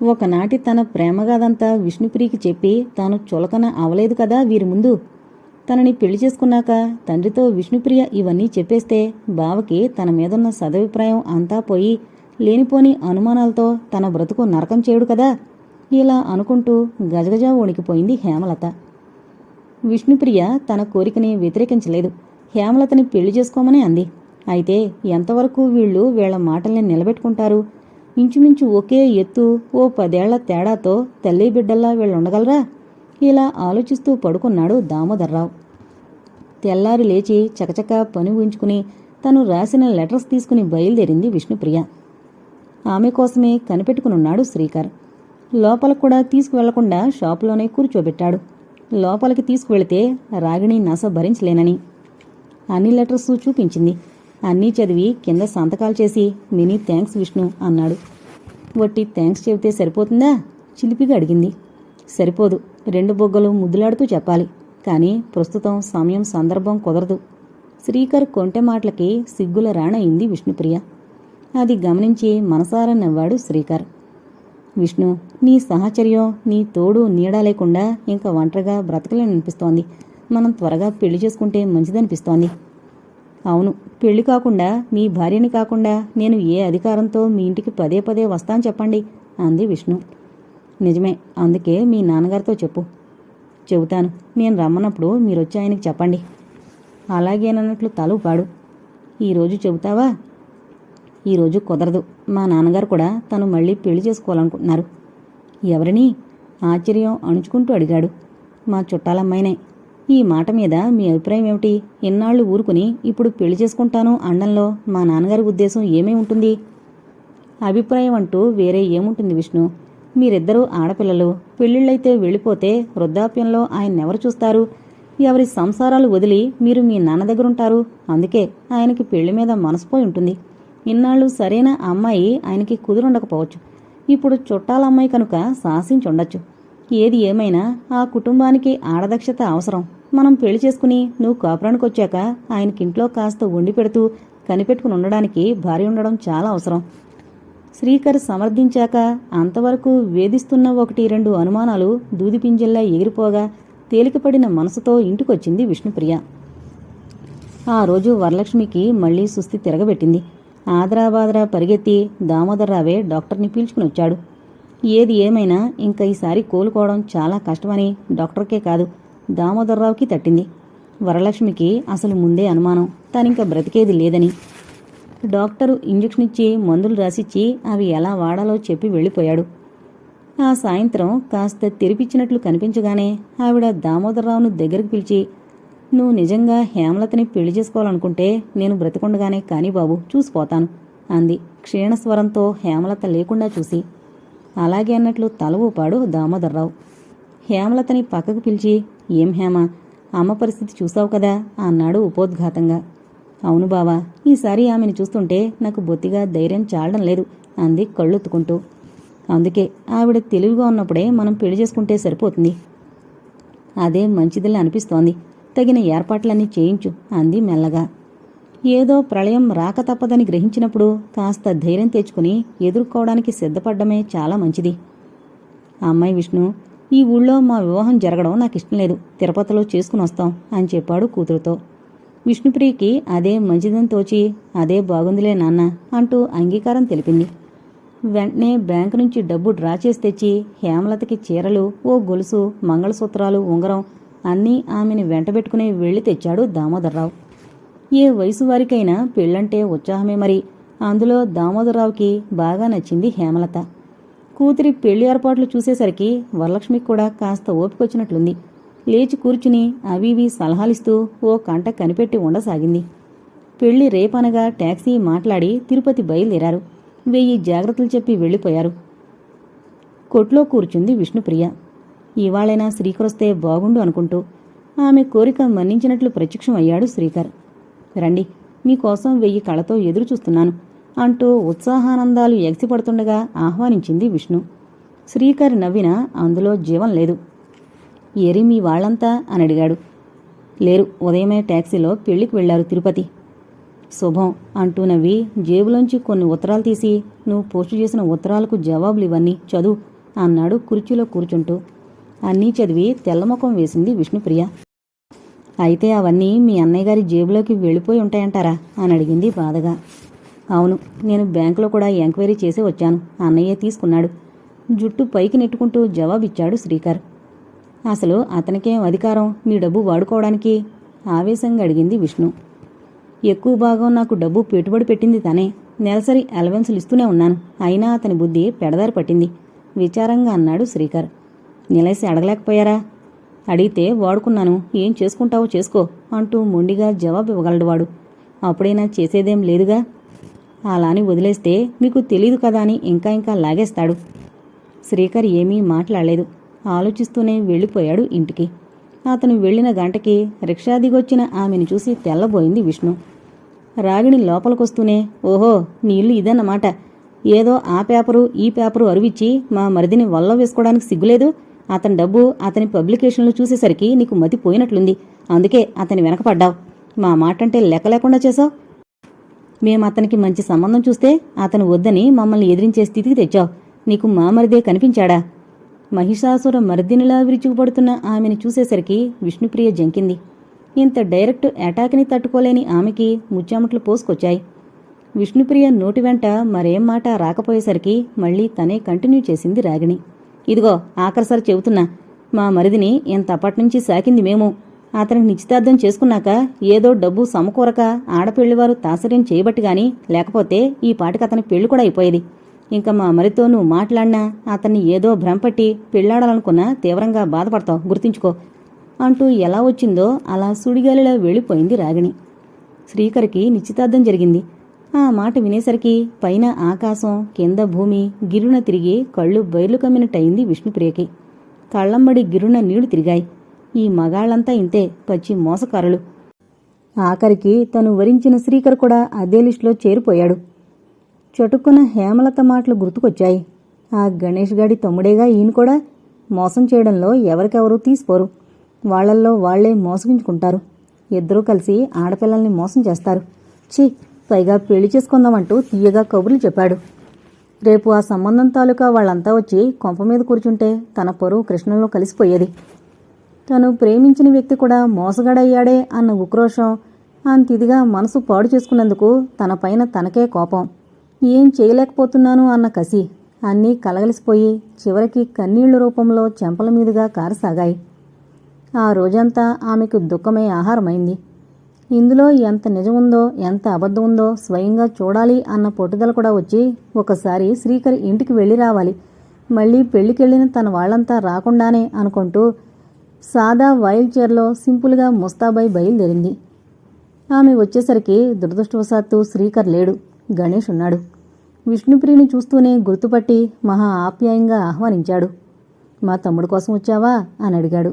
ఒకనాటి తన ప్రేమగాదంతా విష్ణుప్రియకి చెప్పి తాను చులకన అవలేదు కదా వీరి ముందు. తనని పెళ్లి చేసుకున్నాక తండ్రితో విష్ణుప్రియ ఇవన్నీ చెప్పేస్తే బావకి తన మీదున్న సదభిప్రాయం అంతా పోయి లేనిపోని అనుమానాలతో తన బ్రతుకు నరకం చేయుడు కదా. ఇలా అనుకుంటూ గజగజ వణికిపోయింది హేమలత. విష్ణుప్రియ తన కోరికని వ్యతిరేకించలేదు. హేమలతని పెళ్లి చేసుకోమని అంది. అయితే ఎంతవరకు వీళ్ల మాటల్ని నిలబెట్టుకుంటారు? ఇంచుమించు ఒకే ఎత్తు, ఓ 10 ఏళ్ల తేడాతో తల్లి బిడ్డల్లా వీళ్ళుండగలరా? ఇలా ఆలోచిస్తూ పడుకున్నాడు దామోదర్రావు. తెల్లారి లేచి చకచక పని ఊంచుకుని తను రాసిన లెటర్స్ తీసుకుని బయలుదేరింది విష్ణుప్రియ. ఆమె కోసమే కనిపెట్టుకునున్నాడు శ్రీకర్. లోపలకు కూడా తీసుకువెళ్లకుండా షాపులోనే కూర్చోబెట్టాడు. లోపలికి తీసుకువెళితే రాగిణి నస భరించలేనని అన్ని లెటర్సు చూపించింది. అన్నీ చదివి కింద సంతకాలు చేసి మెనీ థ్యాంక్స్ విష్ణు అన్నాడు. వట్టి థ్యాంక్స్ చెబితే సరిపోతుందా? చిలిపిగా అడిగింది. సరిపోదు, 2 బొగ్గలు ముద్దులాడుతూ చెప్పాలి. కానీ ప్రస్తుతం సమయం సందర్భం కుదరదు. శ్రీకర్ కొంటె మాటలకి సిగ్గుల రాణయింది విష్ణుప్రియ. అది గమనించి మనసారా నవ్వాడు శ్రీకర్. విష్ణు, నీ సహచర్యం, నీ తోడు నీడా లేకుండా ఇంకా ఒంటరిగా బ్రతకలేననిపిస్తోంది. మనం త్వరగా పెళ్లి చేసుకుంటే మంచిదనిపిస్తోంది. అవును, పెళ్లి కాకుండా, మీ భార్యని కాకుండా నేను ఏ అధికారంతో మీ ఇంటికి పదే పదే వస్తాను చెప్పండి అంది విష్ణు. నిజమే, అందుకే మీ నాన్నగారితో చెప్పు. చెబుతాను. నేను రమ్మన్నప్పుడు మీరొచ్చి ఆయనకి చెప్పండి. అలాగేనన్నట్లు తల ఊపాడు. ఈరోజు చెబుతావా? ఈరోజు కుదరదు. మా నాన్నగారు కూడా తను మళ్ళీ పెళ్లి చేసుకోవాలనుకుంటున్నారు. ఎవరిని? ఆశ్చర్యం అణుచుకుంటూ అడిగాడు. మా చుట్టాలమ్మాయినే. ఈ మాట మీద మీ అభిప్రాయం ఏమిటి? ఎన్నాళ్లు ఊరుకుని ఇప్పుడు పెళ్లి చేసుకుంటాను అండంలో మా నాన్నగారి ఉద్దేశం ఏమై ఉంటుంది? అభిప్రాయం అంటూ వేరే ఏముంటుంది విష్ణు? మీరిద్దరూ ఆడపిల్లలు. పెళ్లిళ్ళైతే వెళ్ళిపోతే వృద్ధాప్యంలో ఆయన్నెవరు చూస్తారు? ఎవరి సంసారాలు వదిలి మీరు మీ నాన్న దగ్గరుంటారు. అందుకే ఆయనకి పెళ్లి మీద మనసుపోయి ఉంటుంది. ఇన్నాళ్ళు సరైన అమ్మాయి ఆయనకి కుదురుండకపోవచ్చు. ఇప్పుడు చుట్టాలమ్మాయి కనుక సాహసించుండొచ్చు. ఏది ఏమైనా ఆ కుటుంబానికి ఆడదక్షత అవసరం. మనం పెళ్లి చేసుకుని నువ్వు కాపురానికొచ్చాక ఆయనకింట్లో కాస్త వండి పెడుతూ కనిపెట్టుకుని ఉండడానికి భార్య ఉండడం చాలా అవసరం. శ్రీకర్ సమర్థించాక అంతవరకు వేధిస్తున్న 1-2 అనుమానాలు దూదిపింజల్లా ఎగిరిపోగా తేలికపడిన మనసుతో ఇంటికొచ్చింది విష్ణుప్రియ. ఆ రోజు వరలక్ష్మికి మళ్లీ సుస్థి తిరగబెట్టింది. ఆదరాబాదరా పరిగెత్తి దామోదర్రావే డాక్టర్ని పీల్చుకుని వచ్చాడు. ఏది ఏమైనా ఇంకా ఈసారి కోలుకోవడం చాలా కష్టమని డాక్టర్కే కాదు దామోదర్రావుకి తట్టింది. వరలక్ష్మికి అసలు ముందే అనుమానం తానింక బ్రతికేది లేదని. డాక్టరు ఇంజెక్షన్ ఇచ్చి మందులు రాసిచ్చి అవి ఎలా వాడాలో చెప్పి వెళ్ళిపోయాడు. ఆ సాయంత్రం కాస్త తెరిపిచ్చినట్లు కనిపించగానే ఆవిడ దామోదర్రావును దగ్గరకు పిలిచి, నువ్వు నిజంగా హేమలతని పెళ్లి చేసుకోవాలనుకుంటే నేను బ్రతికొండగానే కానీ బాబు చూసిపోతాను అంది క్షీణస్వరంతో హేమలత లేకుండా చూసి. అలాగే అన్నట్లు తల ఊపాడు దామోదర్రావు. హేమలతని పక్కకు పిలిచి, ఏం హేమ, అమ్మ పరిస్థితి చూసావు కదా అన్నాడు ఉపోద్ఘాతంగా. అవును బావా, ఈసారి ఆమెను చూస్తుంటే నాకు బొత్తిగా ధైర్యం చాలడం లేదు అంది కళ్ళొత్తుకుంటూ. అందుకే ఆవిడ తెలివిగా ఉన్నప్పుడే మనం పెళ్లి చేసుకుంటే సరిపోతుంది. అదే మంచిదిలా అనిపిస్తోంది. తగిన ఏర్పాట్లన్నీ చేయించు అంది మెల్లగా. ఏదో ప్రళయం రాక తప్పదని గ్రహించినప్పుడు కాస్త ధైర్యం తెచ్చుకుని ఎదుర్కోవడానికి సిద్ధపడ్డమే చాలా మంచిది. అమ్మాయి విష్ణు, ఈ ఊళ్ళో మా వివాహం జరగడం నాకిష్టం లేదు. తిరుపతిలో చేసుకుని వస్తాం అని చెప్పాడు కూతురుతో. విష్ణుప్రియకి అదే మంచిదని తోచి, అదే బాగుందిలే నాన్న అంటూ అంగీకారం తెలిపింది. వెంటనే బ్యాంకు నుంచి డబ్బు డ్రా చేసి తెచ్చి హేమలతకి చీరలు, ఓ గొలుసు, మంగళసూత్రాలు, ఉంగరం అన్నీ ఆమెని వెంటబెట్టుకుని వెళ్లి తెచ్చాడు దామోదర్రావు. ఏ వయసు వారికైనా పెళ్లంటే ఉత్సాహమే మరి. అందులో దామోదర్రావుకి బాగా నచ్చింది హేమలత. కూతురి పెళ్లి ఏర్పాట్లు చూసేసరికి వరలక్ష్మికి కూడా కాస్త ఓపికొచ్చినట్లుంది. లేచి కూర్చుని అవివి సలహాలిస్తూ ఓ కంట కనిపెట్టి ఉండసాగింది. పెళ్లి రేపనగా టాక్సీ మాట్లాడి తిరుపతి బయలుదేరారు. 1000 జాగ్రత్తలు చెప్పి వెళ్లిపోయారు. కొట్లో కూర్చుంది విష్ణుప్రియ. ఇవాళైనా శ్రీకరొస్తే బాగుండు అనుకుంటూ. ఆమె కోరిక మన్నించినట్లు ప్రత్యక్షం అయ్యాడు శ్రీకర్. రండి, మీకోసం 1000 కళతో ఎదురుచూస్తున్నాను అంటూ ఉత్సాహానందాలు ఎగసిపడుతుండగా ఆహ్వానించింది విష్ణు. శ్రీకర్ నవ్వినా అందులో జీవం లేదు. ఏరి మీ వాళ్లంతా అని అడిగాడు. లేరు, ఉదయమే టాక్సీలో పెళ్లికి వెళ్లారు తిరుపతి. శుభం అంటూ నవ్వి జేబులోంచి కొన్ని ఉత్తరాలు తీసి, నువ్వు పోస్టు చేసిన ఉత్తరాలకు జవాబులు ఇవన్నీ చదువు అన్నాడు కుర్చీలో కూర్చుంటూ. అన్నీ చదివి తెల్లముఖం వేసింది విష్ణుప్రియ. అయితే అవన్నీ మీ అన్నయ్య గారి జేబులోకి వెళ్ళిపోయి ఉంటాయంటారా అని అడిగింది బాధగా. అవును, నేను బ్యాంకులో కూడా ఎంక్వైరీ చేసి వచ్చాను. అన్నయ్యే తీసుకున్నాడు. జుట్టు పైకి నెట్టుకుంటూ జవాబిచ్చాడు శ్రీకర్. అసలు అతనికేం అధికారం మీ డబ్బు వాడుకోవడానికి? ఆవేశంగా అడిగింది విష్ణు. ఎక్కువ భాగం నాకు డబ్బు పెట్టుబడి పెట్టింది తనే. నెలసరి అలవెన్సులు ఇస్తూనే ఉన్నాను. అయినా అతని బుద్ధి పెడదారి పట్టింది విచారంగా అన్నాడు శ్రీకర్. నిలేసి అడగలేకపోయారా? అడిగితే వాడుకున్నాను, ఏం చేసుకుంటావో చేసుకో అంటూ మొండిగా జవాబు ఇవ్వగలడు వాడు. అప్పుడైనా చేసేదేం లేదుగా. అలాని వదిలేస్తే మీకు తెలీదు కదా అని ఇంకా ఇంకా లాగేస్తాడు. శ్రీకర్ ఏమీ మాట్లాడలేదు. ఆలోచిస్తూనే వెళ్ళిపోయాడు ఇంటికి. అతను వెళ్లిన గంటకి రిక్షా దిగొచ్చిన ఆమెను చూసి తెల్లబోయింది విష్ణు. రాగిణి లోపలికొస్తూనే, ఓహో నీ ఇల్లు ఇదన్నమాట. ఏదో ఆ పేపరు ఈ పేపరు అరువిచ్చి మా మరిదిని వల్ల వేసుకోవడానికి సిగ్గులేదు. అతని డబ్బు అతని పబ్లికేషన్లు చూసేసరికి నీకు మతి పోయినట్లుంది. అందుకే అతని వెనకపడ్డావు. మా మాటంటే లెక్క లేకుండా చేశావు. మేం అతనికి మంచి సంబంధం చూస్తే అతను వద్దని మమ్మల్ని ఎదిరించే స్థితికి తెచ్చావు. నీకు మా మరిదే కనిపించాడా? మహిషాసుర మర్దినిలా విరుచుకుపడుతున్న ఆమెను చూసేసరికి విష్ణుప్రియ జంకింది. ఇంత డైరెక్ట్ అటాక్ని తట్టుకోలేని ఆమెకి ముచ్చామట్లు పోసుకొచ్చాయి. విష్ణుప్రియ నోటి వెంట మరేం మాట రాకపోయేసరికి మళ్లీ తనే కంటిన్యూ చేసింది రాగిణి. ఇదిగో ఆఖరిసారి చెబుతున్నా, మా మరిదిని ఇంతప్పటినుంచి సాకింది మేము. అతనికి నిశ్చితార్థం చేసుకున్నాక ఏదో డబ్బు సమకూరక ఆడపెళ్లివారు తాసర్యం చేయబట్టిగాని, లేకపోతే ఈ పాటికి అతని పెళ్లి కూడా అయిపోయేది. ఇంకా మా మరితో నువ్వు మాట్లాడినా అతన్ని ఏదో భ్రమపట్టి పెళ్లాడాలనుకున్నా తీవ్రంగా బాధపడతావు, గుర్తుంచుకో అంటూ ఎలా వచ్చిందో అలా సుడిగాలిలో వెళ్ళిపోయింది రాగిణి. శ్రీకర్కి నిశ్చితార్థం జరిగింది. ఆ మాట వినేసరికి పైన ఆకాశం కింద భూమి గిరున తిరిగి కళ్ళు బైర్లు కమ్మినట్టయింది విష్ణుప్రియకి. కళ్లంబడి గిరున నీళ్లు తిరిగాయి. ఈ మగాళ్లంతా ఇంతే, పచ్చి మోసకారులు. ఆఖరికి తను వరించిన శ్రీకర్ కూడా అదే లిస్టులో చేరిపోయాడు. చటుక్కున హేమలత మాటలు గుర్తుకొచ్చాయి. ఆ గణేష్ గాడి తమ్ముడేగా ఈయన కూడా. మోసం చేయడంలో ఎవరికెవరూ తీసిపోరు. వాళ్లల్లో వాళ్లే మోసగించుకుంటారు. ఇద్దరూ కలిసి ఆడపిల్లల్ని మోసం చేస్తారు. ఛీ, పైగా పెళ్లి చేసుకుందామంటూ తీయగా కబుర్లు చెప్పాడు. రేపు ఆ సంబంధం తాలూకా వాళ్లంతా వచ్చి కొంప మీద కూర్చుంటే తన పరువు కృష్ణంలో కలిసిపోయేది. తను ప్రేమించిన వ్యక్తి కూడా మోసగాడయ్యాడే అన్న ఉక్రోషం, అంతిదిగా మనసు పాడు చేసుకున్నందుకు తన పైన తనకే కోపం, ఏం చేయలేకపోతున్నాను అన్న కసి అన్నీ కలగలిసిపోయి చివరికి కన్నీళ్ల రూపంలో చెంపల మీదుగా కారసాగాయి. ఆ రోజంతా ఆమెకు దుఃఖమే ఆహారమైంది. ఇందులో ఎంత నిజముందో ఎంత అబద్ధం ఉందో స్వయంగా చూడాలి అన్న పట్టుదల కూడా వచ్చి ఒకసారి శ్రీకర్ ఇంటికి వెళ్ళి రావాలి, మళ్లీ పెళ్లికెళ్లిన తన వాళ్లంతా రాకుండానే అనుకుంటూ సాదా వైల్ చైర్లో సింపుల్గా ముస్తాబాయి బయలుదేరింది. ఆమె వచ్చేసరికి దురదృష్టవశాత్తు శ్రీకర్ లేడు, గణేష్ ఉన్నాడు. విష్ణుప్రియని చూస్తూనే గుర్తుపట్టి మహా ఆప్యాయంగా ఆహ్వానించాడు. మా తమ్ముడు కోసం వచ్చావా అని అడిగాడు.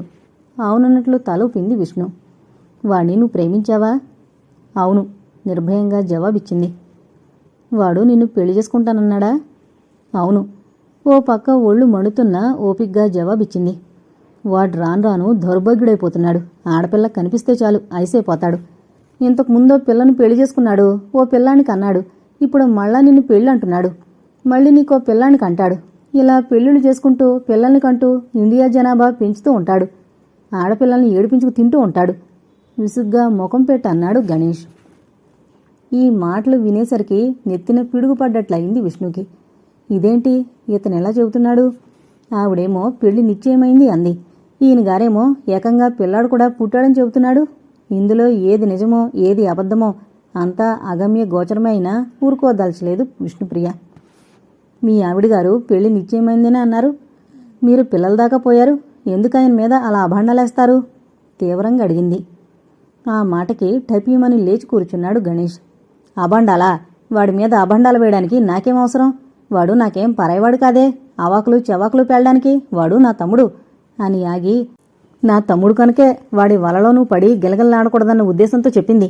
అవునన్నట్లు తలూపింది విష్ణు. వాణ్ణి నువ్వు ప్రేమించావా? అవును నిర్భయంగా జవాబిచ్చింది. వాడు నిన్ను పెళ్లి చేసుకుంటానన్నాడా? అవును. ఓ పక్క ఒళ్ళు మణుతున్నా ఓపిగ్గా జవాబిచ్చింది. వాడు రాను దౌర్భాగ్యుడైపోతున్నాడు. ఆడపిల్ల కనిపిస్తే చాలు ఐసైపోతాడు. ఇంతకు ముందో పిల్లను పెళ్లి చేసుకున్నాడు, ఓ పిల్లానికి అన్నాడు. ఇప్పుడు మళ్ళా నిన్ను పెళ్ళి అంటున్నాడు. మళ్ళీ నీకో పిల్లానికి అంటాడు. ఇలా పెళ్లిళ్ళు చేసుకుంటూ పిల్లల్ని కంటూ ఇండియా జనాభా పెంచుతూ ఉంటాడు. ఆడపిల్లల్ని ఏడిపించుకు తింటూ ఉంటాడు. విసుగ్గా ముఖం పెట్టి అన్నాడు గణేష్. ఈ మాటలు వినేసరికి నెత్తిన పిడుగుపడ్డట్లయింది విష్ణుకి. ఇదేంటి ఇతనెలా చెబుతున్నాడు? ఆవిడేమో పెళ్లి నిశ్చయమైంది అంది. ఈయన గారేమో ఏకంగా పిల్లాడు కూడా పుట్టాడని చెబుతున్నాడు. ఇందులో ఏది నిజమో ఏది అబద్ధమో అంతా అగమ్య గోచరమే అయినా ఊరుకోదలచలేదు విష్ణుప్రియ. మీ ఆవిడగారు పెళ్లి నిశ్చయమైందని అన్నారు. మీరు పిల్లల దాకా పోయారు. ఎందుకు ఆయన మీద అలా అభాండాలేస్తారు? తీవ్రంగా అడిగింది. ఆ మాటకి టపీమని లేచి కూర్చున్నాడు గణేష్. అభాండాలా? వాడి మీద అభాండాలు వేయడానికి నాకేం అవసరం? వాడు నాకేం పరాయవాడు కాదే. అవాకులు చెవాకులు పేలడానికి వాడు నా తమ్ముడు అని ఆగి, నా తమ్ముడు కనుకే వాడి వలలోనూ పడి గిలగల్లాడకూడదన్న ఉద్దేశంతో చెప్పింది.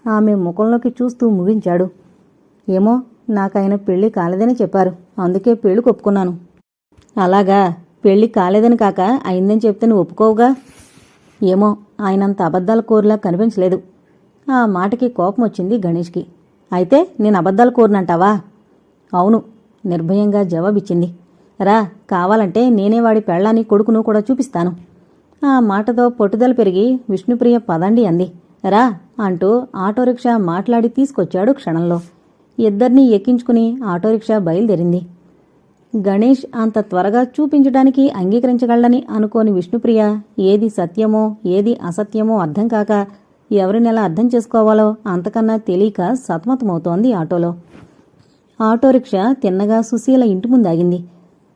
ఆమె ముఖంలోకి చూస్తూ ముగించాడు. ఏమో, నాకాయన పెళ్లి కాలేదని చెప్పారు. అందుకే పెళ్లి ఒప్పుకున్నాను. అలాగా? పెళ్లి కాలేదని కాక అయిందని చెప్తే నువ్వు ఒప్పుకోవుగా? ఏమో, ఆయనంత అబద్ధాల కోరిలా కనిపించలేదు. ఆ మాటకి కోపం వచ్చింది గణేష్కి. అయితే నేను అబద్ధాలు కోరినంటావా? అవును, నిర్భయంగా జవాబిచ్చింది. రా, కావాలంటే నేనే వాడి పెళ్ళాన్ని కొడుకును కూడా చూపిస్తాను. ఆ మాటతో పట్టుదల పెరిగి విష్ణుప్రియ పదండి అంది. రా అంటూ ఆటోరిక్షా మాట్లాడి తీసుకొచ్చాడు క్షణంలో. ఇద్దర్నీ ఎక్కించుకుని ఆటోరిక్షా బయలుదేరింది. గణేష్ అంత త్వరగా చూపించడానికి అంగీకరించగలడని అనుకోని విష్ణుప్రియ ఏది సత్యమో ఏది అసత్యమో అర్థం కాక ఎవరినెలా అర్థం చేసుకోవాలో అంతకన్నా తెలియక సతమతమవుతోంది ఆటోలో. ఆటోరిక్షా తిన్నగా సుశీల ఇంటి ముందాగింది.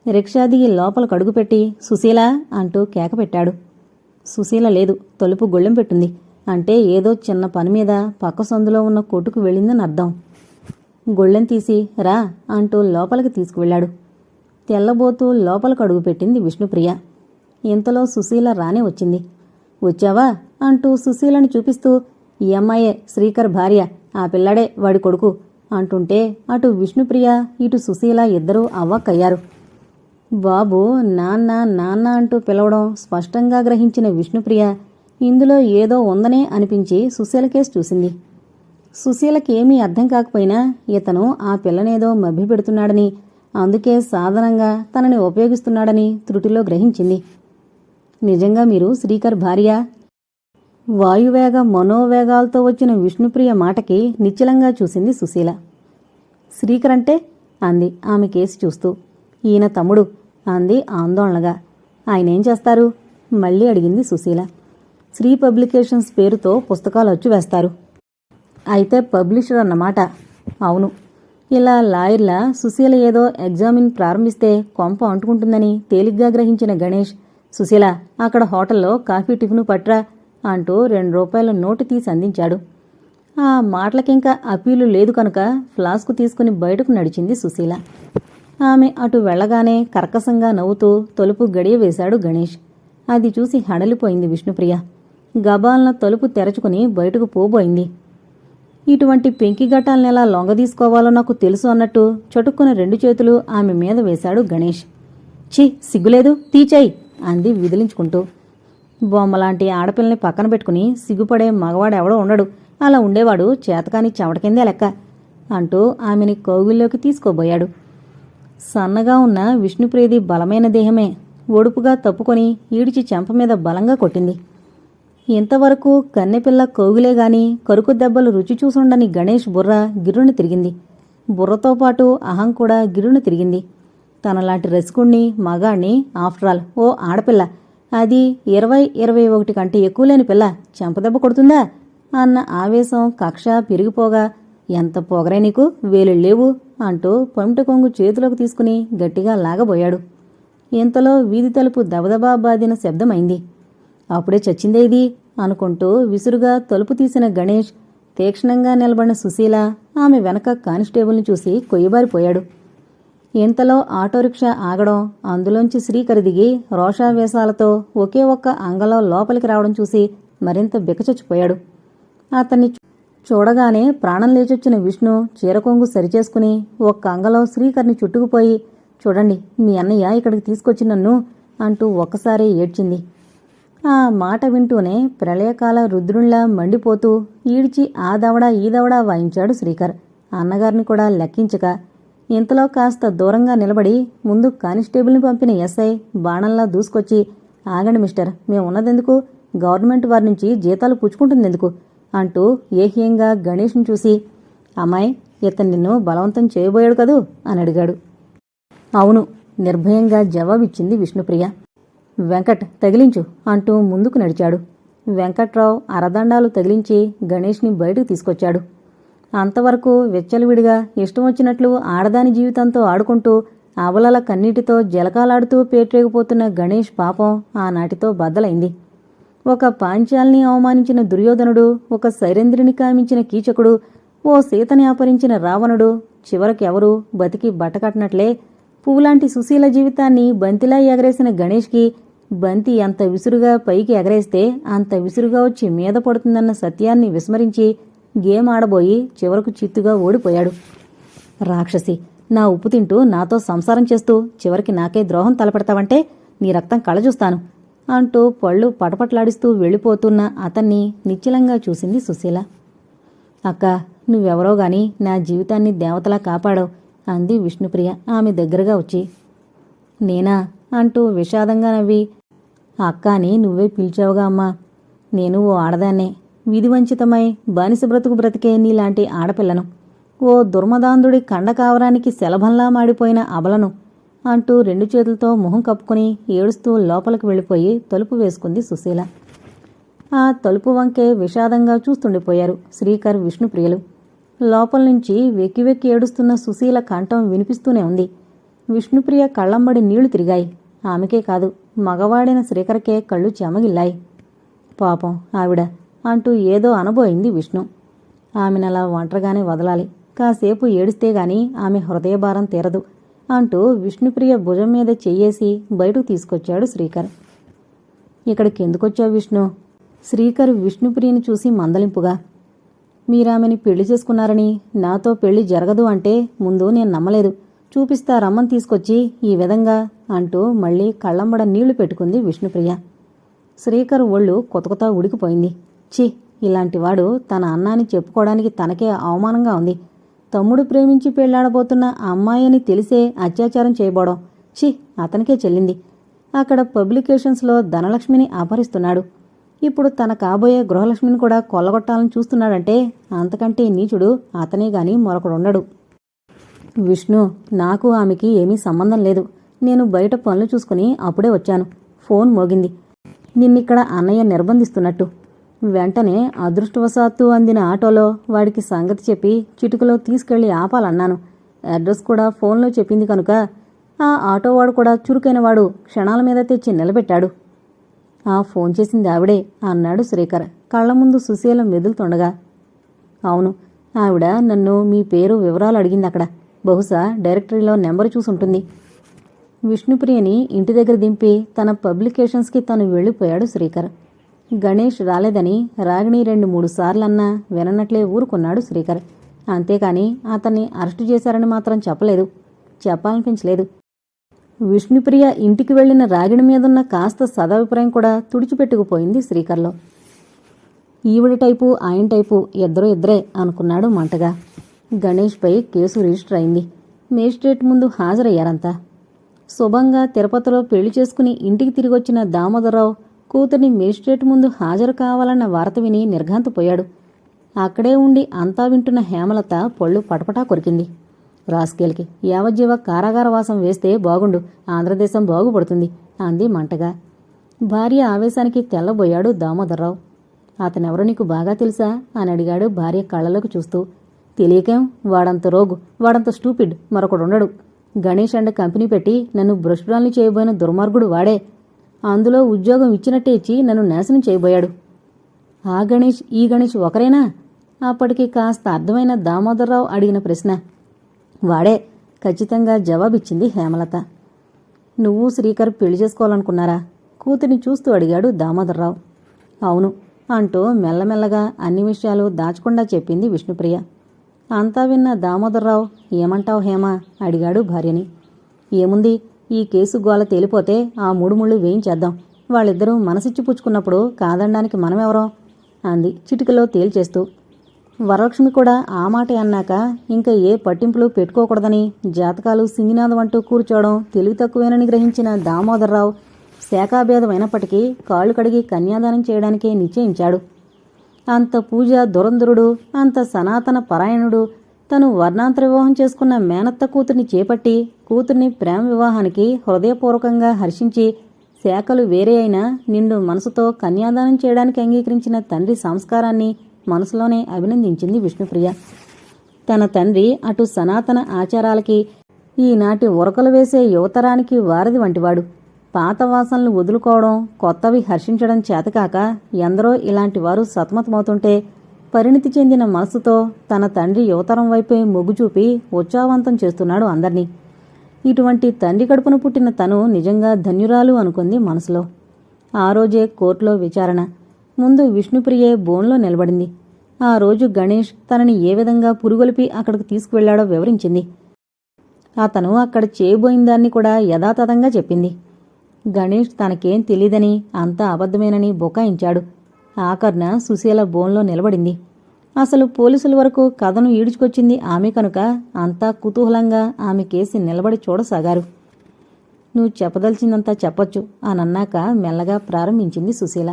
రిక్షా దిగి లోపలకు అడుగుపెట్టి సుశీల అంటూ కేకపెట్టాడు. సుశీల లేదు, తలుపు గొళ్ళెం పెట్టుంది. అంటే ఏదో చిన్న పనిమీద పక్క సందులో ఉన్న కొట్టుకు వెళ్ళిందని అర్థం. గొళ్ళెం తీసి రా అంటూ లోపలికి తీసుకువెళ్లాడు. తెల్లబోతూ లోపలకు అడుగుపెట్టింది విష్ణుప్రియ. ఇంతలో సుశీల రానే వచ్చింది. వచ్చావా అంటూ సుశీలని చూపిస్తూ ఈ అమ్మాయే శ్రీకర్ భార్య, ఆ పిల్లాడే వాడి కొడుకు అంటుంటే అటు విష్ణుప్రియ ఇటు సుశీల ఇద్దరూ అవ్వక్కయ్యారు. బాబు నాన్న నాన్న అంటూ పిలవడం స్పష్టంగా గ్రహించిన విష్ణుప్రియ ఇందులో ఏదో ఉందనే అనిపించి సుశీలకేసి చూసింది. సుశీలకేమీ అర్థం కాకపోయినా ఇతను ఆ పిల్లనేదో మభ్యపెడుతున్నాడని, అందుకే సాధనంగా తనని ఉపయోగిస్తున్నాడని త్రుటిలో గ్రహించింది. నిజంగా మీరు శ్రీకర్ భార్య? వాయువేగ మనోవేగాలతో వచ్చిన విష్ణుప్రియ మాటకి నిశ్చలంగా చూసింది సుశీల. శ్రీకర్ అంటే అంది ఆమె కేసి చూస్తూ. ఈయన తమ్ముడు అంది ఆందోళనగా. ఆయనేం చేస్తారు? మళ్ళీ అడిగింది సుశీల. శ్రీ పబ్లికేషన్స్ పేరుతో పుస్తకాలు అచ్చు వేస్తారు. అయితే పబ్లిషర్ అన్నమాట. అవును. ఇలా లాయర్లా సుశీల ఏదో ఎగ్జామిన్ ప్రారంభిస్తే కొంప అంటుకుంటుందని తేలిగ్గా గ్రహించిన గణేష్, సుశీల అక్కడ హోటల్లో కాఫీ టిఫిను పట్రా అంటూ 2 రూపాయల నోటు తీసి అందించాడు. ఆ మాటలకింకా అప్పీలు లేదు కనుక ఫ్లాస్కు తీసుకుని బయటకు నడిచింది సుశీల. ఆమె అటు వెళ్లగానే కర్కశంగా నవ్వుతూ తలుపు గడియ వేశాడు గణేష్. అది చూసి హడలిపోయింది విష్ణుప్రియ. గబాలన తలుపు తెరచుకుని బయటకు పోబోయింది. ఇటువంటి పెంకిగట్టాలనెలా లొంగదీసుకోవాలో నాకు తెలుసు అన్నట్టు చటుక్కున 2 చేతులు ఆమె మీద వేశాడు గణేష్. ఛీ, సిగ్గులేదు, తీచేయ్ అంది విదిలించుకుంటూ. బొమ్మలాంటి ఆడపిల్లని పక్కన పెట్టుకుని సిగ్గుపడే మగవాడెవడో ఉండడు, అలా ఉండేవాడు చేతకాని చెమటకిందే లెక్క అంటూ ఆమెని కౌగిల్లోకి తీసుకోబోయాడు. సన్నగా ఉన్న విష్ణుప్రియది బలమైన దేహమే ఒడుపుగా తప్పుకొని ఈడిచి చెంప మీద బలంగా కొట్టింది. ఇంతవరకు కన్నెపిల్ల కౌగిలేగాని కరుకు దెబ్బలు రుచి చూసుండని గణేష్ బుర్ర గిర్రున తిరిగింది. బుర్రతో పాటు అహం కూడా గిర్రున తిరిగింది. తనలాంటి రసికుణ్ణి మగాణ్ణి ఆఫ్టరాల్ ఓ ఆడపిల్ల, అది 20-21 కంటే ఎక్కువ లేని పిల్ల చెంపదెబ్బ కొడుతుందా అన్న ఆవేశం కక్ష పెరిగిపోగా, ఎంత పొగరే నీకు, వేలు లేవు అంటూ పమిట కొంగు చేతిలోకి తీసుకుని గట్టిగా లాగబోయాడు. ఇంతలో వీధి తలుపు దబదబా బాదిన శబ్దమైంది. అప్పుడే చచ్చిందే ఇది అనుకుంటూ విసురుగా తలుపు తీసిన గణేష్ తీక్షణంగా నిలబడిన సుశీల ఆమె వెనక కానిస్టేబుల్ని చూసి కొయ్యబారిపోయాడు. ఇంతలో ఆటోరిక్షా ఆగడం, అందులోంచి శ్రీకర్ దిగి రోషావేశాలతో ఒకే ఒక్క అంగలో లోపలికి రావడం చూసి మరింత బికచచ్చిపోయాడు. అతన్ని చూడగానే ప్రాణం లేచొచ్చిన విష్ణు చీరకొంగు సరిచేసుకుని ఒక్క అంగలో శ్రీకర్ని చుట్టుకుపోయి, చూడండి మీ అన్నయ్య ఇక్కడికి తీసుకొచ్చి నన్ను అంటూ ఒక్కసారే ఏడ్చింది. ఆ మాట వింటూనే ప్రళయకాల రుద్రుళ్లా మండిపోతూ ఈడ్చి ఆ దవడా ఈ దవడా వాయించాడు శ్రీకర్, అన్నగారిని కూడా లెక్కించక. ఇంతలో కాస్త దూరంగా నిలబడి ముందు కానిస్టేబుల్ని పంపిన ఎస్ఐ బాణంలా దూసుకొచ్చి, ఆగండి మిస్టర్, మేమున్నదెందుకు, గవర్నమెంట్ వారి నుంచి జీతాలు పుచ్చుకుంటుందెందుకు అంటూ ఏహ్యంగా గణేష్ని చూసి, అమ్మాయి ఇతను నిన్ను బలవంతం చేయబోయాడు కదూ అని అడిగాడు. అవును, నిర్భయంగా జవాబిచ్చింది విష్ణుప్రియ. వెంకట్ తగిలించు అంటూ ముందుకు నడిచాడు. వెంకట్రావు అరదండాలు తగిలించి గణేష్ని బయటకు తీసుకొచ్చాడు. అంతవరకు విచ్చలవిడిగా ఇష్టం వచ్చినట్లు ఆడదాని జీవితంతో ఆడుకుంటూ ఆవలల కన్నీటితో జలకాలాడుతూ పేట్రేగిపోతున్న గణేష్ పాపం ఆనాటితో బద్దలైంది. ఒక పాంచాల్ని అవమానించిన దుర్యోధనుడు, ఒక సైరేంద్రుని కామించిన కీచకుడు, ఓ సీతని అపహరించిన రావణుడు, చివరకెవరూ బతికి బట్టకట్టినట్లే పువ్వులాంటి సుశీల జీవితాన్ని బంతిలా ఎగరేసిన గణేష్కి బంతి ఎంత విసురుగా పైకి ఎగరేస్తే అంత విసురుగా వచ్చి మీద పడుతుందన్న సత్యాన్ని విస్మరించి గేమ్ ఆడబోయి చివరకు చిత్తుగా ఓడిపోయాడు. రాక్షసి, నా ఉప్పు తింటూ నాతో సంసారం చేస్తూ చివరికి నాకే ద్రోహం తలపెడతావంటే నీ రక్తం కళ్ళజూస్తాను అంటూ పళ్ళు పటపట్లాడిస్తూ వెళ్ళిపోతున్న అతన్ని నిశ్చలంగా చూసింది సుశీల. అక్క, నువ్వెవరో గాని నా జీవితాన్ని దేవతలా కాపాడావు అంది విష్ణుప్రియ ఆమె దగ్గరగా వచ్చి. నేనా అంటూ విషాదంగా నవ్వి, అక్క అని నువ్వే పిలిచావుగా అమ్మా. నేను ఓ ఆడదాన్నే, విధివంచితమై బానిస బ్రతుకు బ్రతికే నీలాంటి ఆడపిల్లను, ఓ దుర్మదాంధుడి కండకావరానికి శలభంలా మాడిపోయిన అబలను అంటూ 2 చేతులతో మొహం కప్పుకుని ఏడుస్తూ లోపలికి వెళ్ళిపోయి తలుపు వేసుకుంది సుశీల. ఆ తలుపు వంకే విషాదంగా చూస్తుండిపోయారు శ్రీకర్, విష్ణుప్రియలు. లోపల నుంచి వెక్కి వెక్కి ఏడుస్తున్న సుశీల కంఠం వినిపిస్తూనే ఉంది. విష్ణుప్రియ కళ్లంబడి నీళ్లు తిరిగాయి. ఆమెకే కాదు, మగవాడిన శ్రీకర్కే కళ్ళు చెమగిల్లాయి. పాపం ఆవిడ అంటూ ఏదో అనబోయింది విష్ణు. ఆమెనలా ఒంటరిగానే వదలాలి, కాసేపు ఏడిస్తే గాని ఆమె హృదయభారం తీరదు అంటూ విష్ణుప్రియ భుజం మీద చెయ్యేసి బయటకు తీసుకొచ్చాడు శ్రీకర్. ఇక్కడికెందుకొచ్చావు విష్ణు? శ్రీకర్ విష్ణుప్రియని చూసి మందలింపుగా. మీరామెని పెళ్లి చేసుకున్నారని, నాతో పెళ్లి జరగదు అంటే ముందు నేను నమ్మలేదు. చూపిస్తా రమ్మని తీసుకొచ్చి ఈ విధంగా అంటూ మళ్లీ కళ్లంబడ నీళ్లు పెట్టుకుంది విష్ణుప్రియ. శ్రీకర్ ఒళ్ళు కొతకొత ఉడికిపోయింది. ఛీ, ఇలాంటివాడు తన అన్నాని చెప్పుకోవడానికి తనకే అవమానంగా ఉంది. తమ్ముడు ప్రేమించి పెళ్లాడబోతున్న అమ్మాయి అని తెలిసే అత్యాచారం చేయబోవడం, ఛీ, అతనికే చెల్లింది. అక్కడ పబ్లికేషన్స్లో ధనలక్ష్మిని అపహరిస్తున్నాడు. ఇప్పుడు తన కాబోయే గృహలక్ష్మిని కూడా కొల్లగొట్టాలని చూస్తున్నాడంటే అంతకంటే నీచుడు అతనే గాని మరొకడుండడు. విష్ణు, నాకు ఆమెకి ఏమీ సంబంధం లేదు. నేను బయట పనులు చూసుకుని అప్పుడే వచ్చాను. ఫోన్ మోగింది. నిన్నిక్కడ అన్నయ్య నిర్బంధిస్తున్నట్టు. వెంటనే అదృష్టవశాత్తు అందిన ఆటోలో వాడికి సంగతి చెప్పి చిటుకలో తీసుకెళ్లి ఆపాలన్నాను. అడ్రస్ కూడా ఫోన్లో చెప్పింది కనుక ఆ ఆటోవాడు కూడా చురుకైనవాడు క్షణాల మీద తెచ్చి నిలబెట్టాడు. ఆ ఫోన్ చేసింది ఆవిడే అన్నాడు శ్రీకర్ కళ్ల ముందు సుశీల మెదులుతుండగా. అవును, ఆవిడ నన్ను మీ పేరు వివరాలు అడిగింది. అక్కడ బహుశా డైరెక్టరీలో నెంబరు చూసుంటుంది. విష్ణుప్రియని ఇంటి దగ్గర దింపి తన పబ్లికేషన్స్కి తను వెళ్ళిపోయాడు శ్రీకర్. గణేష్ రాలేదని రాగిణి 2-3 సార్లన్నా విననట్లే ఊరుకున్నాడు శ్రీకర్. అంతేకాని అతన్ని అరెస్టు చేశారని మాత్రం చెప్పలేదు, చెప్పాలనిపించలేదు. విష్ణుప్రియ ఇంటికి వెళ్లిన రాగిణి మీదున్న కాస్త సదాభిప్రాయం కూడా తుడిచిపెట్టుకుపోయింది శ్రీకర్లో. ఈవిడ టైపు ఆయన టైపు ఇద్దరే అనుకున్నాడు మంటగా. గణేష్పై కేసు రిజిస్టర్ అయింది. మేజిస్ట్రేట్ ముందు హాజరయ్యారంతా. శుభంగా తిరుపతిలో పెళ్లి చేసుకుని ఇంటికి తిరిగొచ్చిన దామోదరరావు కూతుర్ని మేజిస్ట్రేట్ ముందు హాజరు కావాలన్న వార్త విని నిర్ఘాంతపోయాడు. అక్కడే ఉండి అంతా వింటున్న హేమలత పళ్ళు పటపటా కొరికింది. రాస్కేల్కి యావజ్జీవ కారాగారవాసం వేస్తే బాగుండు, ఆంధ్రదేశం బాగుపడుతుంది అంది మంటగా. భార్య ఆవేశానికి తెల్లబోయాడు దామోదరరావు. అతనెవరో నీకు బాగా తెలుసా అని అడిగాడు భార్య కళ్ళలోకి చూస్తూ. తెలియకేం, వాడంత రోగు, వాడంత స్టూపిడ్ మరొకడుండడు. గణేష్ అండ్ కంపెనీ పెట్టి నన్ను భ్రష్టురాల్ని చేయబోయిన దుర్మార్గుడు వాడే. అందులో ఉద్యోగం ఇచ్చినట్టే ఇచ్చి నన్ను నాశనం చేయబోయాడు. ఆ గణేష్ ఈ గణేష్ ఒకరేనా? అప్పటికి కాస్త అర్థమైన దామోదరరావు అడిగిన ప్రశ్న. వాడే ఖచ్చితంగా జవాబిచ్చింది హేమలత. నువ్వు శ్రీకర్ పెళ్లి చేసుకోవాలనుకున్నారా? కూతురిని చూస్తూ అడిగాడు దామోదరరావు. అవును అంటూ మెల్లమెల్లగా అన్ని విషయాలు దాచకుండా చెప్పింది విష్ణుప్రియ. అంతా విన్న దామోదరరావు, ఏమంటావు హేమ అడిగాడు భార్యని. ఏముంది, ఈ కేసు గోల తేలిపోతే ఆ 3 ముళ్ళు వేయించేద్దాం. వాళ్ళిద్దరూ మనసిచ్చి పుచ్చుకున్నప్పుడు కాదనడానికి మనమెవరం అంది చిటికలో తేల్చేస్తూ. వరలక్ష్మి కూడా ఆ మాట అన్నాక ఇంకా ఏ పట్టింపులు పెట్టుకోకూడదని జాతకాలు సింగినాదం అంటూ కూర్చోవడం తెలివి తక్కువేనని గ్రహించిన దామోదరరావు శాఖాభేదమైనప్పటికీ కాళ్ళు కడిగి కన్యాదానం చేయడానికే నిశ్చయించాడు. అంత పూజ దురంధరుడు, అంత సనాతన పరాయణుడు తను వర్ణాంతర వివాహం చేసుకున్న మేనత్త కూతుర్ని చేపట్టి కూతుర్ని ప్రేమ వివాహానికి హృదయపూర్వకంగా హర్షించి శాఖలు వేరే అయినా నిండు మనసుతో కన్యాదానం చేయడానికి అంగీకరించిన తండ్రి సంస్కారాన్ని మనసులోనే అభినందించింది విష్ణుప్రియ. తన తండ్రి అటు సనాతన ఆచారాలకి, ఈనాటి ఉరకలు వేసే యువతరానికి వారధి వంటివాడు. పాత వాసనలు వదులుకోవడం, కొత్తవి హర్షించడం చేతకాక ఎందరో ఇలాంటి వారు సతమతమవుతుంటే పరిణితి చెందిన మనసుతో తన తండ్రి యువతరం వైపే మొగ్గు చూపి ఉత్సాహవంతం చేస్తున్నాడు అందర్నీ. ఇటువంటి తండ్రి కడుపున పుట్టిన తను నిజంగా ధన్యురాలు అనుకుంది మనసులో. ఆ రోజే కోర్టులో విచారణ. ముందు విష్ణుప్రియే బోన్లో నిలబడింది. ఆ రోజు గణేష్ తనని ఏ విధంగా పురుగొలిపి అక్కడికి తీసుకువెళ్లాడో వివరించింది. అతను అక్కడ చేయబోయిందాన్ని కూడా యథాతథంగా చెప్పింది. గణేష్ తనకేం తెలీదని, అంతా అబద్ధమేనని బుకాయించాడు. ఆఖర్న సుశీల బోన్లో నిలబడింది. అసలు పోలీసుల వరకు కథను ఈడ్చుకొచ్చింది ఆమె కనుక అంతా కుతూహలంగా ఆమె కేసి నిలబడి చూడసాగారు. నువ్వు చెప్పదలిచిందంతా చెప్పొచ్చు అనన్నాక మెల్లగా ప్రారంభించింది సుశీల.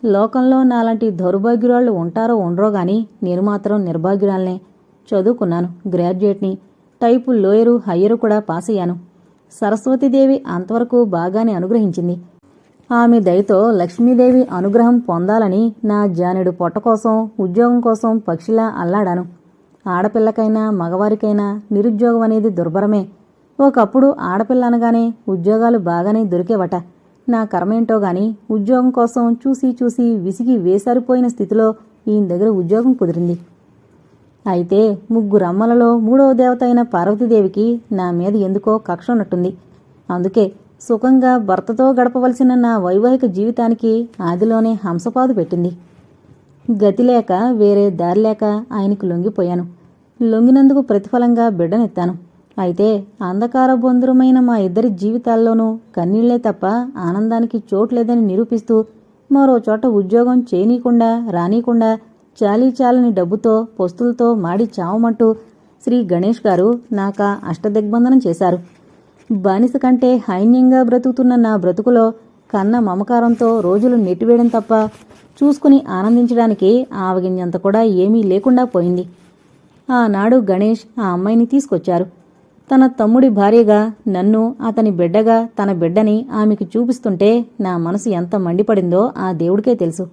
లోకంలో నాలాంటి దౌర్భాగ్యురాళ్లు ఉంటారో ఉండరో గాని నేను మాత్రం నిర్భాగ్యురాల్నే. చదువుకున్నాను, గ్రాడ్యుయేట్ని, టైపు లోయరు హయ్యరు కూడా పాస్ అయ్యాను. సరస్వతీదేవి అంతవరకు బాగానే అనుగ్రహించింది. ఆమె దయతో లక్ష్మీదేవి అనుగ్రహం పొందాలని నా జానెడు పొట్ట కోసం, ఉద్యోగం కోసం పక్షిలా అల్లాడాను. ఆడపిల్లకైనా మగవారికైనా నిరుద్యోగం అనేది దుర్భరమే. ఒకప్పుడు ఆడపిల్ల అనగానే ఉద్యోగాలు బాగానే దొరికేవట. నా కర్మేంటో గాని ఉద్యోగం కోసం చూసి చూసి విసిగి వేసారిపోయిన స్థితిలో ఈయన దగ్గర ఉద్యోగం కుదిరింది. అయితే ముగ్గురమ్మలలో మూడవ దేవత అయిన పార్వతీదేవికి నా మీద ఎందుకో కక్ష ఉన్నట్టుంది. అందుకే సుఖంగా భర్తతో గడపవలసిన నా వైవాహిక జీవితానికి ఆదిలోనే హంసపాదు పెట్టింది. గతిలేక వేరే దారిలేక ఆయనకు లొంగిపోయాను. లొంగినందుకు ప్రతిఫలంగా బిడ్డనెత్తాను. అయితే అంధకార బొందురమైన మా ఇద్దరి జీవితాల్లోనూ కన్నీళ్లే తప్ప ఆనందానికి చోట్లేదని నిరూపిస్తూ మరో చోట ఉద్యోగం చేయనీయకుండా రానీయకుండా చాలీచాలని డబ్బుతో పొస్తులతో మాడి చావమంటూ శ్రీ గణేష్ గారు నాకా అష్టదిగ్బంధనం చేశారు. బానిస కంటే హైన్యంగా బ్రతుకుతున్న నా బ్రతుకులో కన్న మమకారంతో రోజులు నెట్టివేయడం తప్ప చూసుకుని ఆనందించడానికి ఆవగింజంత కూడా ఏమీ లేకుండా పోయింది. ఆనాడు గణేష్ ఆ అమ్మాయిని తీసుకొచ్చారు. తన తమ్ముడి భార్యగా నన్ను, అతని బిడ్డగా తన బిడ్డని ఆమెకు చూపిస్తుంటే నా మనసు ఎంత మండిపడిందో ఆ దేవుడికే తెలుసు.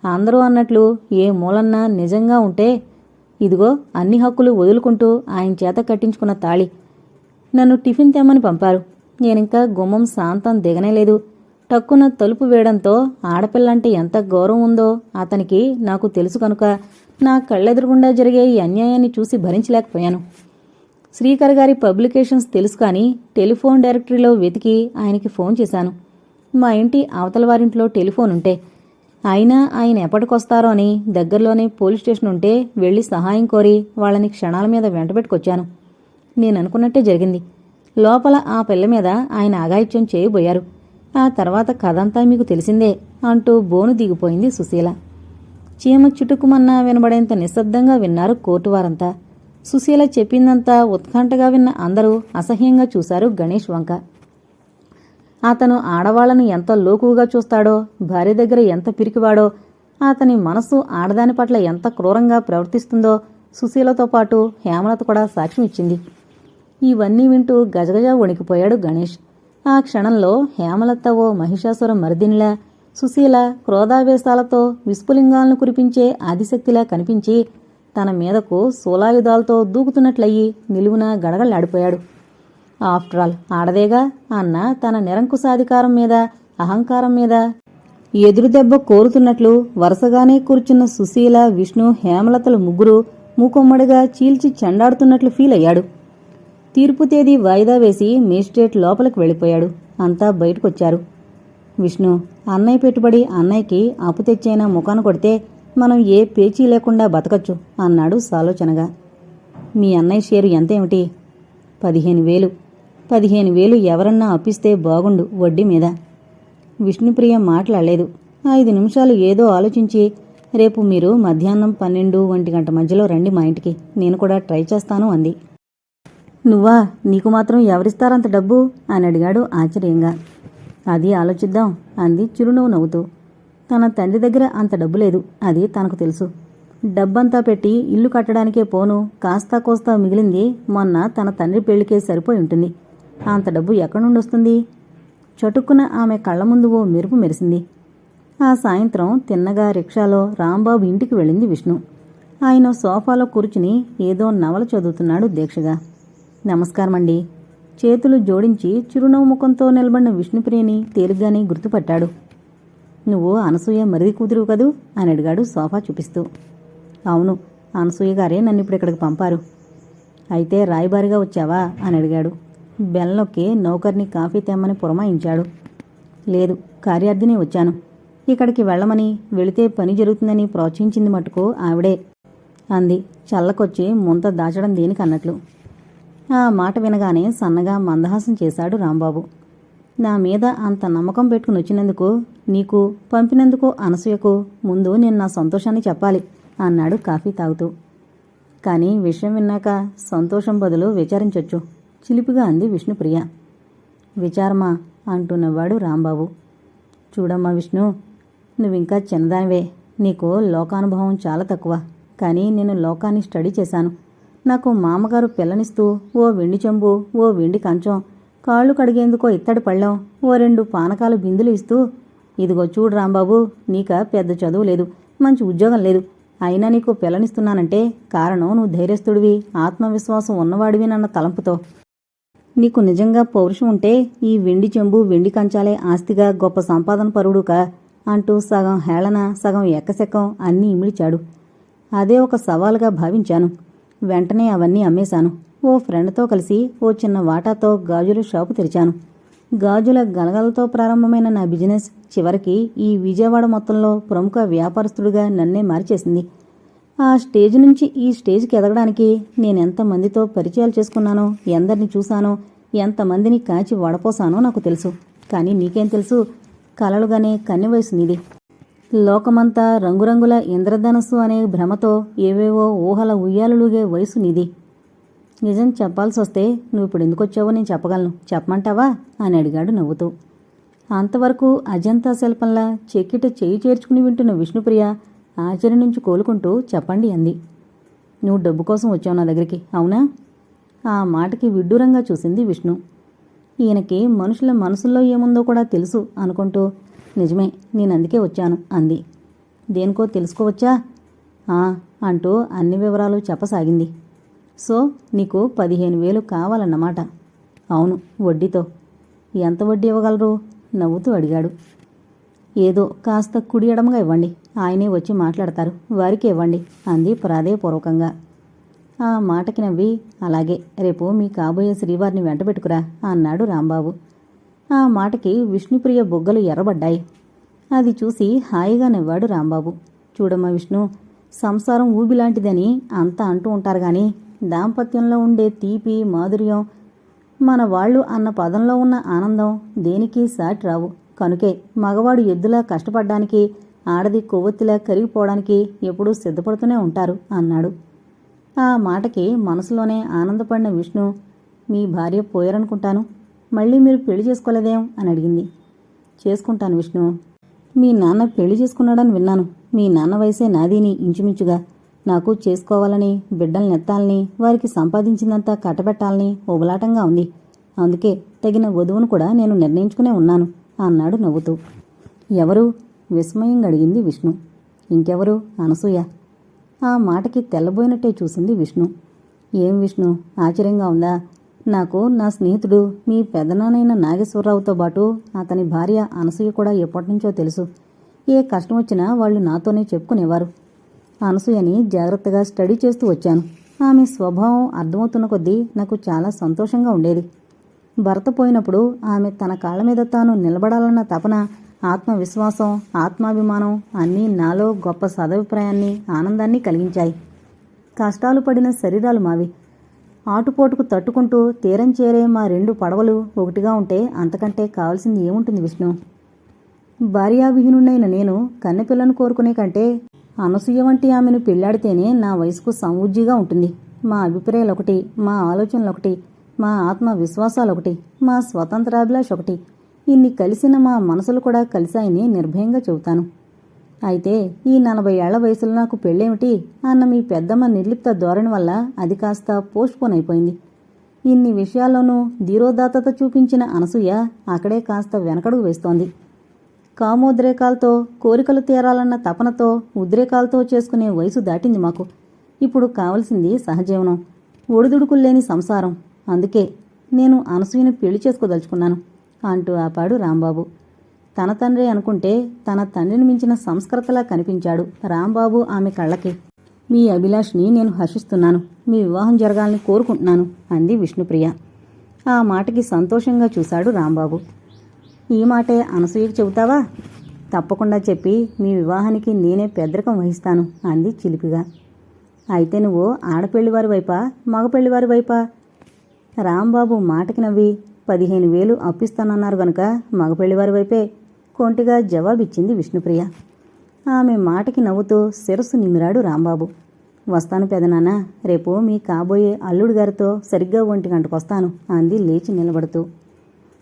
అందరూ అన్నట్లు ఏ మూలన్నా నిజంగా ఉంటే ఇదిగో అన్ని హక్కులు వదులుకుంటూ ఆయన చేత కట్టించుకున్న తాళి. నన్ను టిఫిన్ తెమ్మని పంపారు. నేనింకా గుమ్మం శాంతం దిగనేలేదు. టక్కున తలుపు వేయడంతో ఆడపిల్లంటే ఎంత గౌరవం ఉందో అతనికి నాకు తెలుసు కనుక నా కళ్ళెదురుగుండా జరిగే ఈ అన్యాయాన్ని చూసి భరించలేకపోయాను. శ్రీకర్ గారి పబ్లికేషన్స్ తెలుసు కానీ టెలిఫోన్ డైరెక్టరీలో వెతికి ఆయనకి ఫోన్ చేశాను. మా ఇంటి అవతల వారింట్లో టెలిఫోన్ ఉంటే, అయినా ఆయన ఎప్పటికొస్తారో అని దగ్గరలోనే పోలీస్ స్టేషన్ ఉంటే వెళ్లి సహాయం కోరి వాళ్ళని క్షణాల మీద వెంటబెట్టుకొచ్చాను. నేననుకున్నట్టే జరిగింది. లోపల ఆ పిల్ల మీద ఆయన అఘాయిత్యం చేయబోయారు. ఆ తర్వాత కథంతా మీకు తెలిసిందే అంటూ బోను దిగిపోయింది సుశీల. చీమ చిటుకుమన్నా వినబడేంత నిశ్శబ్దంగా విన్నారు కోర్టు వారంతా. సుశీల చెప్పిందంతా ఉత్కంఠగా విన్న అందరూ అసహ్యంగా చూశారు గణేష్ వంక. అతను ఆడవాళ్లను ఎంత లోకుగా చూస్తాడో, భార్య దగ్గర ఎంత పిరికివాడో, అతని మనస్సు ఆడదాని పట్ల ఎంత క్రూరంగా ప్రవర్తిస్తుందో సుశీలతో పాటు హేమలత కూడా సాక్ష్యం ఇచ్చింది. ఇవన్నీ వింటూ గజగజ వణికిపోయాడు గణేష్. ఆ క్షణంలో హేమలత ఓ మహిషాసుర మర్దినిలా, సుశీల క్రోధావేశాలతో విస్ఫులింగాలను కురిపించే ఆదిశక్తిలా కనిపించి తన మీదకు శూలాయుధాలతో దూకుతున్నట్లయి నిలువున గడగళ్లాడిపోయాడు. ఆఫ్టర్ ఆల్ ఆడదేగా అన్న తన నిరంకుశాధికారం మీద, అహంకారం మీద ఎదురుదెబ్బ కోరుతున్నట్లు వరుసగానే కూర్చున్న సుశీల, విష్ణు, హేమలతలు ముగ్గురు మూకొమ్మడిగా చీల్చి చెండాడుతున్నట్లు ఫీల్ అయ్యాడు. తీర్పు తేదీ వాయిదా వేసి మేజిస్ట్రేట్ లోపలికి వెళ్ళిపోయాడు. అంతా బయటకొచ్చారు. విష్ణు, అన్నయ్య పెట్టుబడి అన్నయ్యకి అప్పు తెచ్చైనా ముఖాన కొడితే మనం ఏ పేచీ లేకుండా బతకచ్చు అన్నాడు సాలోచనగా. మీ అన్నయ్య షేరు ఎంతేమిటి? 15,000. 15,000 ఎవరన్నా అప్పిస్తే బాగుండు వడ్డీ మీద. విష్ణుప్రియ మాట్లాడలేదు. 5 నిమిషాలు ఏదో ఆలోచించి, రేపు మీరు మధ్యాహ్నం 12-1 గంట మధ్యలో రండి మా ఇంటికి, నేను కూడా ట్రై చేస్తాను అంది. నువ్వా? నీకు మాత్రం ఎవరిస్తారంత డబ్బు అని అడిగాడు ఆశ్చర్యంగా. అది ఆలోచిద్దాం అంది చిరునవ్వు నవ్వుతూ. తన తండ్రి దగ్గర అంత డబ్బు లేదు, అది తనకు తెలుసు. డబ్బంతా పెట్టి ఇల్లు కట్టడానికే పోను కాస్తా కోస్తా మిగిలింది మొన్న తన తండ్రి పెళ్లికే సరిపోయి ఉంటుంది. అంత డబ్బు ఎక్కడి నుండి వస్తుంది? చటుక్కున ఆమె కళ్ల ముందు ఓ మెరుపు మెరిసింది. ఆ సాయంత్రం తిన్నగా రిక్షాలో రాంబాబు ఇంటికి వెళ్ళింది విష్ణు. ఆయన సోఫాలో కూర్చుని ఏదో నవల చదువుతున్నాడు దీక్షగా. నమస్కారమండి. చేతులు జోడించి చిరునవ్వు ముఖంతో నిలబడిన విష్ణుప్రియని తేలిగ్గానే గుర్తుపట్టాడు. నువ్వు అనసూయ మరిది కూతురు కదూ అని అడిగాడు సోఫా చూపిస్తూ. అవును, అనసూయ గారే నన్ను ఇప్పుడు ఇక్కడికి పంపారు. అయితే రాయబారిగా వచ్చావా అని అడిగాడు. బెల్లొక్కి నౌకర్ని కాఫీ తెమ్మని పురమాయించాడు. లేదు, కార్యార్థినే వచ్చాను. ఇక్కడికి వెళ్ళమని, వెళితే పని జరుగుతుందని ప్రోత్సహించింది మటుకు ఆవిడే అంది చల్లకొచ్చి ముంత దాచడం దేనికన్నట్లు. ఆ మాట వినగానే సన్నగా మందహాసం చేశాడు రాంబాబు. నా మీద అంత నమ్మకం పెట్టుకుని వచ్చినందుకు, నీకు పంపినందుకు అనసూయకు ముందు నేను నా సంతోషాన్ని చెప్పాలి అన్నాడు కాఫీ తాగుతూ. కానీ విషయం విన్నాక సంతోషం బదులు విచారించొచ్చు, చిలిపిగా అంది విష్ణుప్రియ. విచారమా అంటున్నవాడు రాంబాబు. చూడమ్మా విష్ణు, నువ్వింకా చిన్నదానివే, నీకు లోకానుభవం చాలా తక్కువ. కానీ నేను లోకాన్ని స్టడీ చేశాను. నాకు మామగారు పిల్లనిస్తూ ఓ వెండి చెంబు, ఓ వెండి కంచం, కాళ్ళు కడిగేందుకో ఇత్తడి పళ్ళెం, ఓ 2 పానకాల బిందులు ఇస్తూ, ఇదిగో చూడు రాంబాబు, నీక పెద్ద చదువు లేదు, మంచి ఉద్యోగం లేదు, అయినా నీకు పిల్లనిస్తున్నానంటే కారణం నువ్వు ధైర్యస్తుడివి, ఆత్మవిశ్వాసం ఉన్నవాడివినన్న తలంపుతో. నీకు నిజంగా పౌరుషం ఉంటే ఈ వెండి చెంబు, వెండి కంచాలే ఆస్తిగా గొప్ప సంపాదన పరుడుకా అంటూ సగం హేళన, సగం ఎక్కసెక్కం అన్నీ ఇమిడిచాడు. అదే ఒక సవాలుగా భావించాను. వెంటనే అవన్నీ అమ్మేశాను. ఓ ఫ్రెండ్తో కలిసి ఓ చిన్న వాటాతో గాజుల షాపు తెరిచాను. గాజుల గలగలతో ప్రారంభమైన నా బిజినెస్ చివరికి ఈ విజయవాడ మొత్తంలో ప్రముఖ వ్యాపారస్తుడిగా నన్నే మార్చేసింది. ఆ స్టేజ్ నుంచి ఈ స్టేజ్కి ఎదగడానికి నేనెంతమందితో పరిచయాలు చేసుకున్నానో, ఎందరిని చూశానో, ఎంతమందిని కాచి వడపోసానో నాకు తెలుసు. కానీ నీకేం తెలుసు? కలలుగానే కన్నె వయసు నీది. లోకమంతా రంగురంగుల ఇంద్రధనస్సు అనే భ్రమతో ఏవేవో ఊహల ఉయ్యాలలుగే వయసు నీది. నిజం చెప్పాల్సి వస్తే నువ్వు ఇప్పుడు ఎందుకొచ్చావో నేను చెప్పగలను, చెప్పమంటావా అని అడిగాడు నవ్వుతూ. అంతవరకు అజంతా శిల్పంలా చెక్కిట చేయి చేర్చుకుని వింటున్న విష్ణుప్రియ ఆశ్చర్యం నుంచి కోలుకుంటూ చెప్పండి అంది. నువ్వు డబ్బు కోసం వచ్చావు నా దగ్గరికి, అవునా? ఆ మాటకి విడ్డూరంగా చూసింది విష్ణు. ఈయనకి మనుషుల మనసుల్లో ఏముందో కూడా తెలుసు అనుకుంటూ, నిజమే, నేనందుకే వచ్చాను అంది. దేనికో తెలుసుకోవచ్చా? అంటూ అన్ని వివరాలు చెప్పసాగింది. సో నీకు 15,000 కావాలన్నమాట? అవును, వడ్డీతో. ఎంత వడ్డీ ఇవ్వగలరు? నవ్వుతూ అడిగాడు. ఏదో కాస్త కుడి ఎడమగా ఇవ్వండి, ఆయనే వచ్చి మాట్లాడతారు, వారికే ఇవ్వండి అంది ప్రాధేయపూర్వకంగా. ఆ మాటకి నవ్వి, అలాగే, రేపు మీ కాబోయే శ్రీవారిని వెంటబెట్టుకురా అన్నాడు రాంబాబు. ఆ మాటకి విష్ణుప్రియ బొగ్గలు ఎర్రబడ్డాయి. అది చూసి హాయిగా నవ్వాడు రాంబాబు. చూడమ్మా విష్ణు, సంసారం ఊబిలాంటిదని అంతా అంటూ ఉంటారు గాని దాంపత్యంలో ఉండే తీపి మాధుర్యం, మన వాళ్ళు అన్న పదంలో ఉన్న ఆనందం దేనికి సాటి రావు. కనుకే మగవాడు ఎద్దులా కష్టపడ్డానికి, ఆడది కొవ్వొత్తిలా కరిగిపోవడానికి ఎప్పుడూ సిద్ధపడుతూనే ఉంటారు అన్నాడు. ఆ మాటకి మనసులోనే ఆనందపడిన విష్ణు, మీ భార్య పోయారనుకుంటాను, మళ్ళీ మీరు పెళ్లి చేసుకోలేదేం అని అడిగింది. చేసుకుంటాను విష్ణు. మీ నాన్న పెళ్లి చేసుకున్నాడని విన్నాను. మీ నాన్న వయసే నాదీని ఇంచుమించుగా. నాకు చేసుకోవాలని, బిడ్డల్ని ఎత్తాలని, వారికి సంపాదించిందంతా కట్టబెట్టాలని ఉబలాటంగా ఉంది. అందుకే తగిన వధువును కూడా నేను నిర్ణయించుకునే ఉన్నాను అన్నాడు నవ్వుతూ. ఎవరు? విస్మయంగా అడిగింది విష్ణు. ఇంకెవరు, అనసూయ. ఆ మాటకి తెల్లబోయినట్టే చూసింది విష్ణు. ఏం విష్ణు, ఆశ్చర్యంగా ఉందా? నాకు నా స్నేహితుడు మీ పెదనాన్నైన నాగేశ్వరరావుతో పాటు అతని భార్య అనసూయ కూడా ఎప్పటినుంచో తెలుసు. ఏ కష్టం వచ్చినా వాళ్ళు నాతోనే చెప్పుకునేవారు. అనసూయని జాగ్రత్తగా స్టడీ చేస్తూ వచ్చాను. ఆమె స్వభావం అర్థమవుతున్న కొద్దీ నాకు చాలా సంతోషంగా ఉండేది. భర్త పోయినప్పుడు ఆమె తన కాళ్ల మీద తాను నిలబడాలన్న తపన, ఆత్మవిశ్వాసం, ఆత్మాభిమానం అన్నీ నాలో గొప్ప సదభిప్రాయాన్ని, ఆనందాన్ని కలిగించాయి. కష్టాలు పడిన శరీరాలు మావి. ఆటుపోటుకు తట్టుకుంటూ తీరం చేరే మా 2 పడవలు ఒకటిగా ఉంటే అంతకంటే కావాల్సింది ఏముంటుంది విష్ణు? భార్యావిహీనుడైన నేను కన్నెపిల్లను కోరుకునే కంటే అనసూయ వంటి ఆమెను పెళ్లాడితేనే నా వయసుకు సమూజ్జిగా ఉంటుంది. మా అభిప్రాయాలొకటి, మా ఆలోచనలొకటి, మా ఆత్మవిశ్వాసాలొకటి, మా స్వతంత్రాభిలాష ఒకటి. ఇన్ని కలిసిన మా మనసులు కూడా కలిశాయని నిర్భయంగా చెబుతాను. అయితే ఈ 40 ఏళ్ల వయసులో నాకు పెళ్ళేమిటి అన్న మీ పెద్దమ్మ నిర్లిప్త ధోరణి వల్ల అది కాస్త పోస్ట్పోన్ అయిపోయింది. ఇన్ని విషయాల్లోనూ ధీరోదాత్తత చూపించిన అనసూయ అక్కడే కాస్త వెనకడుగు వేస్తోంది. కామోద్రేకాలతో, కోరికలు తీరాలన్న తపనతో, ఉద్రేకాలతో చేసుకునే వయసు దాటింది మాకు. ఇప్పుడు కావలసింది సహజీవనం, ఒడిదుడుకుల్లేని సంసారం. అందుకే నేను అనసూయను పెళ్లి చేసుకోదలుచుకున్నాను అంటూ ఆపాడు రాంబాబు. తన తండ్రి అనుకుంటే తన తండ్రిని మించిన సంస్కృతలా కనిపించాడు రాంబాబు ఆమె కళ్ళకి. మీ అభిలాష్ని నేను హర్షిస్తున్నాను, మీ వివాహం జరగాలని కోరుకుంటున్నాను అంది విష్ణుప్రియ. ఆ మాటకి సంతోషంగా చూశాడు రాంబాబు. ఈ మాటే అనసూయకు చెబుతావా? తప్పకుండా చెప్పి మీ వివాహానికి నేనే పెద్దరికం వహిస్తాను అంది చిలిపిగా. అయితే నువ్వు ఆడపెళ్లివారి వైపా, మగపెళ్లివారి వైపా? రాంబాబు మాటకి నవ్వి, 15,000 అప్పిస్తానన్నారు గనుక మగపెళ్లివారి వైపే కొంటిగా జవాబిచ్చింది విష్ణుప్రియ. ఆమె మాటకి నవ్వుతూ శిరస్సు నిమిరాడు రాంబాబు. వస్తాను పెదనాన్న, రేపు మీ కాబోయే అల్లుడు గారితో సరిగ్గా 1 గంటకొస్తాను అంది లేచి నిలబడుతూ.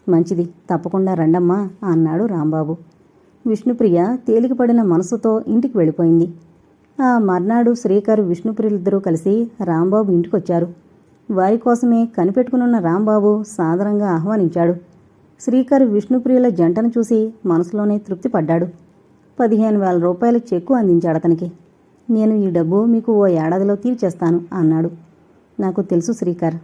మంచిది, తప్పకుండా రండమ్మా అన్నాడు రాంబాబు. విష్ణుప్రియ తేలికపడిన మనసుతో ఇంటికి వెళ్ళిపోయింది. ఆ మర్నాడు శ్రీకర్ విష్ణుప్రియులిద్దరూ కలిసి రాంబాబు ఇంటికొచ్చారు. వారి కోసమే కనిపెట్టుకునున్న రాంబాబు సాదరంగా ఆహ్వానించాడు. శ్రీకర్ విష్ణుప్రియుల జంటను చూసి మనసులోనే తృప్తిపడ్డాడు. 15,000 రూపాయల చెక్కు అందించాడతనికి. నేను ఈ డబ్బు మీకు ఓ ఏడాదిలో తీర్చేస్తాను అన్నాడు. నాకు తెలుసు శ్రీకర్,